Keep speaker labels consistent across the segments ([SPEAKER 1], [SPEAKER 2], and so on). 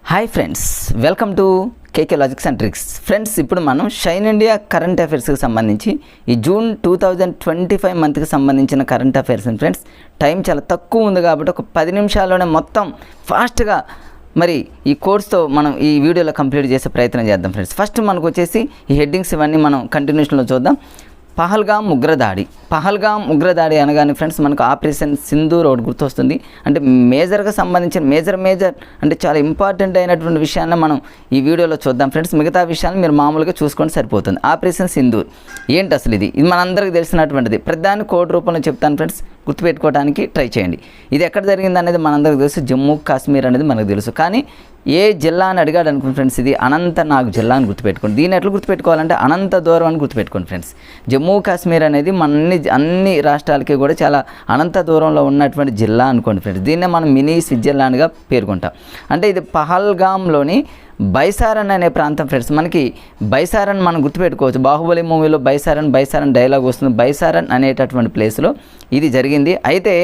[SPEAKER 1] Hi friends, welcome to KK logics and tricks. Friends, ఇప్పుడు మనం shine India current అఫైర్స్కి సంబంధించి ఈ జూన్ 2025 మంత్కి సంబంధించిన కరెంట్ అఫైర్స్. ఫ్రెండ్స్, టైం చాలా తక్కువ ఉంది కాబట్టి ఒక 10 నిమిషాల్లోనే మొత్తం ఫాస్ట్గా మరి ఈ కోర్స్తో మనం ఈ వీడియోలో కంప్లీట్ చేసే ప్రయత్నం చేద్దాం. ఫ్రెండ్స్, ఫస్ట్ మనకు వచ్చేసి ఈ హెడ్డింగ్స్ ఇవన్నీ మనం కంటిన్యూషన్లో చూద్దాం. పహల్గామ్ ఉగ్రదాడి అనగానే ఫ్రెండ్స్ మనకు ఆపరేషన్ సింధూర్ ఒకటి గుర్తొస్తుంది. అంటే మేజర్గా సంబంధించిన మేజర్ అంటే చాలా ఇంపార్టెంట్ అయినటువంటి విషయాన్ని మనం ఈ వీడియోలో చూద్దాం. ఫ్రెండ్స్, మిగతా విషయాన్ని మీరు మామూలుగా చూసుకొని సరిపోతుంది. ఆపరేషన్ సింధూర్ ఏంటి అసలు? ఇది మనందరికీ తెలిసినటువంటిది. ప్రధాని కోడ్ రూపంలో చెప్తాను ఫ్రెండ్స్, గుర్తుపెట్టుకోవడానికి ట్రై చేయండి. ఇది ఎక్కడ జరిగింది అనేది మనందరికీ తెలుసు. జమ్మూ కాశ్మీర్ అనేది మనకు తెలుసు. కానీ ఏ జిల్లా అని అడిగాడు అనుకోండి ఫ్రెండ్స్, ఇది అనంతనాగ్ జిల్లా అని గుర్తుపెట్టుకోండి. దీన్ని ఎట్లా గుర్తుపెట్టుకోవాలంటే అనంత దూరం అని గుర్తుపెట్టుకోండి ఫ్రెండ్స్. జమ్మూ కాశ్మీర్ అనేది మన అన్ని రాష్ట్రాలకి కూడా చాలా అనంత దూరంలో ఉన్నటువంటి జిల్లా అనుకోండి ఫ్రెండ్స్. దీన్నే మనం మినీ స్విట్జర్లాండ్గా పేర్కొంటాం. అంటే ఇది పహల్గామ్లోని బైసారన్ అనే ప్రాంతం ఫ్రెండ్స్. మనకి బైసారన్ మనం గుర్తుపెట్టుకోవచ్చు. బాహుబలి మూవీలో బైసారన్ డైలాగ్ వస్తుంది. బైసారన్ అనేటటువంటి ప్లేస్లో ఇది జరిగింది. అయితే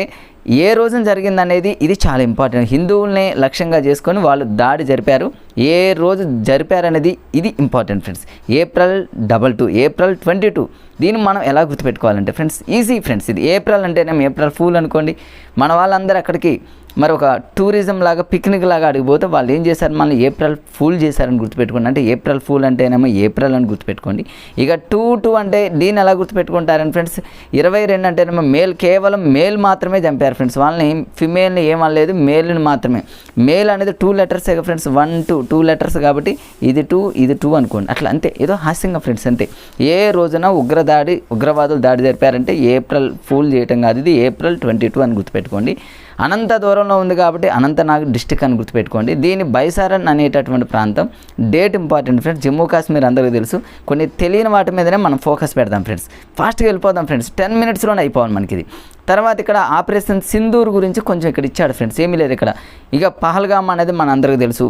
[SPEAKER 1] ఏ రోజున జరిగింది అనేది ఇది చాలా ఇంపార్టెంట్. హిందువుల్ని లక్ష్యంగా చేసుకొని వాళ్ళు దాడి జరిపారు. ఏ రోజు జరిపారనేది ఇది ఇంపార్టెంట్ ఫ్రెండ్స్. ఏప్రిల్ 22. దీన్ని మనం ఎలా గుర్తుపెట్టుకోవాలంటే ఫ్రెండ్స్, ఈజీ ఫ్రెండ్స్. ఇది ఏప్రిల్ అంటేనేమో ఏప్రిల్ ఫూల్ అనుకోండి. మన వాళ్ళందరూ అక్కడికి మరి ఒక టూరిజం లాగా పిక్నిక్ లాగా అడిగిపోతే వాళ్ళు ఏం చేశారు, మళ్ళీ ఏప్రిల్ ఫూల్ చేశారని గుర్తుపెట్టుకోండి. అంటే ఏప్రిల్ ఫూల్ అంటేనేమో ఏప్రిల్ అని గుర్తుపెట్టుకోండి. ఇక 2 అంటే దీన్ని ఎలా గుర్తుపెట్టుకుంటారని ఫ్రెండ్స్, 22 అంటేనేమో కేవలం మేల్ మాత్రమే చంపారు ఫ్రెండ్స్. వాళ్ళని ఫిమేల్ని ఏమనలేదు, మేల్ని మాత్రమే. మేల్ అనేది 2 లెటర్స్ ఫ్రెండ్స్. 1 2 లెటర్స్ కాబట్టి ఇది 2 అనుకోండి. అట్లా అంతే, ఏదో హాస్యంగా ఫ్రెండ్స్ అంతే. ఏ రోజున ఉగ్రవాదులు దాడి జరిపారంటే ఏప్రిల్ ఫూల్ చేయటం కాదు, ఇది ఏప్రిల్ 22 అని గుర్తుపెట్టుకోండి. అనంత దూరంలో ఉంది కాబట్టి అనంతనాగ్ డిస్టిక్ అని గుర్తుపెట్టుకోండి. దీని బైసారన్ అనేటటువంటి ప్రాంతం. Date important friends. Jammu Kashmir అందరికీ తెలుసు. కొన్ని తెలియని వాటి మీదనే మనం ఫోకస్ పెడదాం ఫ్రెండ్స్. ఫాస్ట్గా వెళ్ళిపోదాం ఫ్రెండ్స్. 10 మినిట్స్లోనే అయిపోవాలి మనకి ఇది. తర్వాత ఇక్కడ ఆపరేషన్ సింధూర్ గురించి కొంచెం ఇక్కడ ఇచ్చాడు ఫ్రెండ్స్. ఏమీ లేదు ఇక్కడ. ఇక పహల్గామ్ అనేది మన అందరికీ తెలుసు.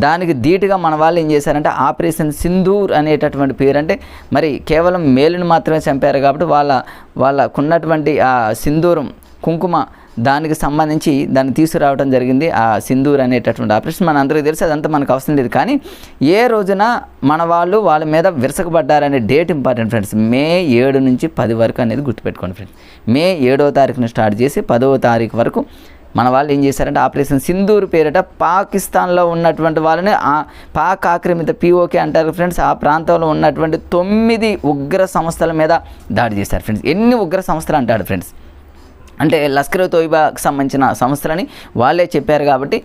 [SPEAKER 1] దానికి ధీటుగా మన వాళ్ళు ఏం చేశారంటే ఆపరేషన్ సింధూర్ అనేటటువంటి పేరు. అంటే మరి కేవలం మేలుని మాత్రమే చంపారు కాబట్టి వాళ్ళకున్నటువంటి ఆ సింధూరం కుంకుమ దానికి సంబంధించి దాన్ని తీసుకురావడం జరిగింది. ఆ సింధూర్ అనేటటువంటి ఆపరేషన్ మన అందరికీ తెలుసు. అదంతా మనకు అవసరం లేదు. కానీ ఏ రోజున మన వాళ్ళ మీద విరసకబడ్డారనే డేట్ ఇంపార్టెంట్ ఫ్రెండ్స్. మే 7 నుంచి 10 వరకు అనేది గుర్తుపెట్టుకోండి ఫ్రెండ్స్. మే 7వ తారీఖున స్టార్ట్ చేసి 10వ తారీఖు వరకు మన వాళ్ళు ఏం చేశారంటే ఆపరేషన్ సింధూర్ పేరిట పాకిస్తాన్లో ఉన్నటువంటి వాళ్ళని పాక్ ఆక్రమిత POK అంటారు ఫ్రెండ్స్. ఆ ప్రాంతంలో ఉన్నటువంటి 9 ఉగ్ర సంస్థల మీద దాడి చేశారు ఫ్రెండ్స్. ఎన్ని ఉగ్ర సంస్థలు అంటాడు ఫ్రెండ్స్ అంటే లష్కర్-e-తోయిబాకి సంబంధించిన సంస్థలని వాళ్ళే చెప్పారు కాబట్టి